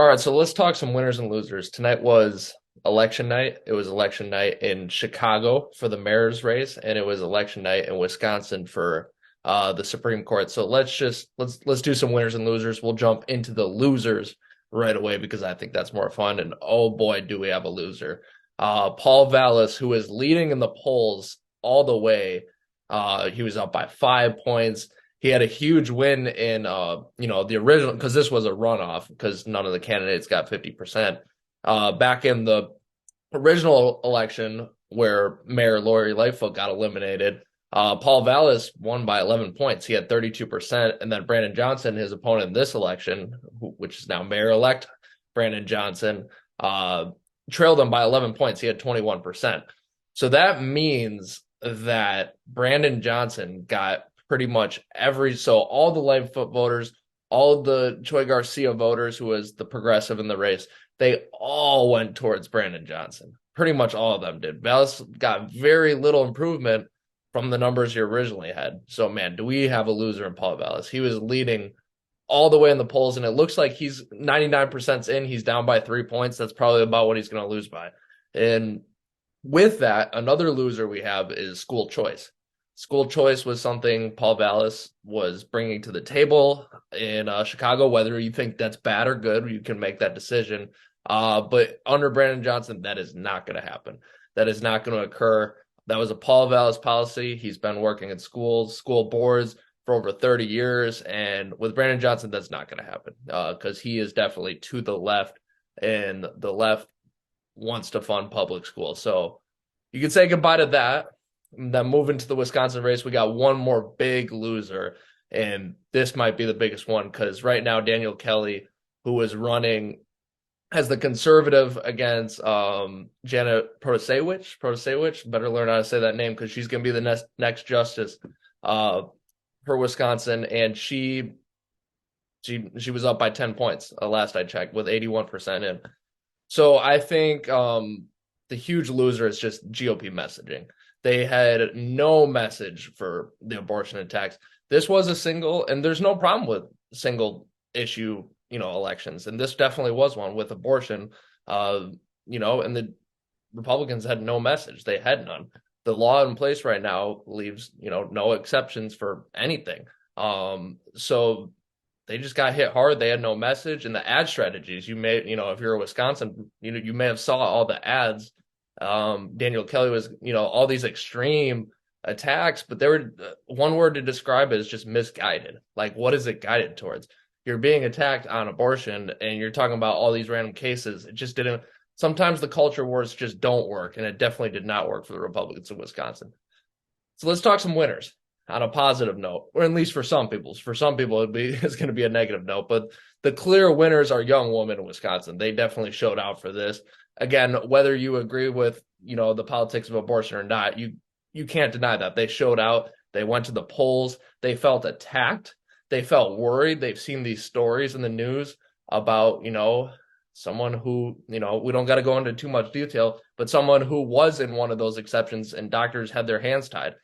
All right, so let's talk some winners and losers. Tonight was election night. It was election night in Chicago for the mayor's race, and it was election night in Wisconsin for the Supreme Court. So let's do some winners and losers. We'll jump into the losers right away because I think that's more fun. And oh boy, do we have a loser. Paul Vallis, who is leading in the polls all the way. He was up by 5 points. He had a huge win in the original, because this was a runoff because none of the candidates got 50%. Back in the original election where Mayor Lori Lightfoot got eliminated, Paul Vallis won by 11 points. He had 32%, and then Brandon Johnson, his opponent in this election, which is now Mayor-elect Brandon Johnson, trailed him by 11 points. He had 21%. So that means that Brandon Johnson got pretty much all the Lightfoot voters, all the Troy Garcia voters, who was the progressive in the race, they all went towards Brandon Johnson. Pretty much all of them did. Vallis got very little improvement from the numbers he originally had. So, man, do we have a loser in Paul Vallis? He was leading all the way in the polls, and it looks like he's 99% in. He's down by 3 points. That's probably about what he's going to lose by. And with that, another loser we have is school choice. School choice was something Paul Vallis was bringing to the table in Chicago. Whether you think that's bad or good, you can make that decision. But under Brandon Johnson, that is not going to happen. That is not going to occur. That was a Paul Vallis policy. He's been working in schools, school boards for over 30 years. And with Brandon Johnson, that's not going to happen because he is definitely to the left, and the left wants to fund public schools. So you can say goodbye to that. And then moving to the Wisconsin race, we got one more big loser, and this might be the biggest one because right now Daniel Kelly, who is running as the conservative against Janet Protasiewicz, better learn how to say that name because she's going to be the next justice for Wisconsin, and she was up by 10 points last I checked with 81% in. So I think the huge loser is just GOP messaging. They had no message for the abortion attacks. This was a single, and there's no problem with single issue, elections. And this definitely was one with abortion, and the Republicans had no message. They had none. The law in place right now leaves, no exceptions for anything. So they just got hit hard. They had no message. And the ad strategies, you may, if you're a Wisconsin, you may have saw all the ads. Daniel Kelly was, all these extreme attacks, but they were one word to describe it is just misguided. Like, what is it guided towards? You're being attacked on abortion and you're talking about all these random cases. It just didn't. Sometimes the culture wars just don't work, and it definitely did not work for the Republicans in Wisconsin. So let's talk some winners on a positive note, or at least for some people. For some people, it's going to be a negative note, but the clear winners are young women in Wisconsin. They definitely showed out for this. Again, whether you agree with, the politics of abortion or not, you can't deny that. They showed out. They went to the polls. They felt attacked. They felt worried. They've seen these stories in the news about, someone who, we don't got to go into too much detail, but someone who was in one of those exceptions and doctors had their hands tied.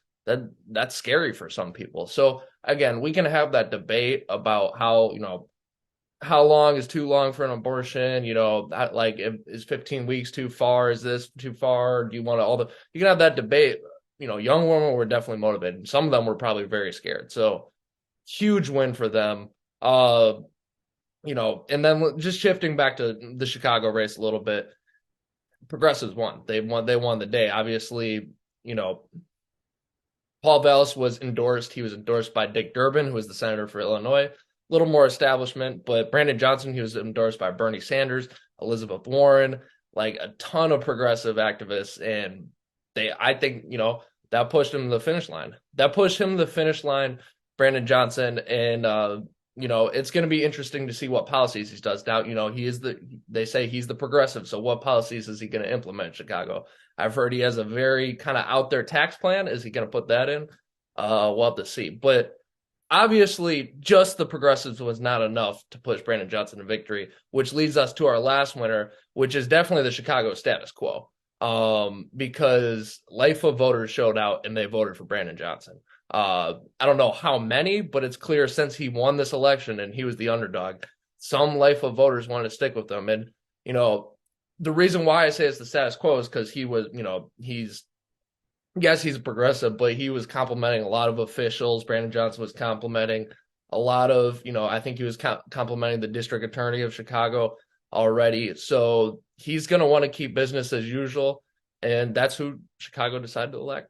That's scary for some people. So again, we can have that debate about how long is too long for an abortion? Is 15 weeks too far? Is this too far? Do you want you can have that debate. Young women were definitely motivated. Some of them were probably very scared. So huge win for them. And then just shifting back to the Chicago race a little bit, progressives won. They won the day. Obviously, Paul Vallis was endorsed. He was endorsed by Dick Durbin, who was the senator for Illinois. A little more establishment, but Brandon Johnson, he was endorsed by Bernie Sanders, Elizabeth Warren, like a ton of progressive activists. And I think, that pushed him to the finish line. Brandon Johnson. And, it's going to be interesting to see what policies he does. Now, they say he's the progressive. So what policies is he going to implement in Chicago? I've heard he has a very kind of out there tax plan. Is he going to put that in? We'll have to see. But obviously, just the progressives was not enough to push Brandon Johnson to victory, which leads us to our last winner, which is definitely the Chicago status quo. Because Lightfoot voters showed out and they voted for Brandon Johnson. I don't know how many, but it's clear since he won this election and he was the underdog, some life of voters want to stick with him. And, the reason why I say it's the status quo is because he was, yes, he's a progressive, but he was complimenting a lot of officials. Brandon Johnson was complimenting a lot of, I think he was complimenting the district attorney of Chicago already. So he's going to want to keep business as usual. And that's who Chicago decided to elect.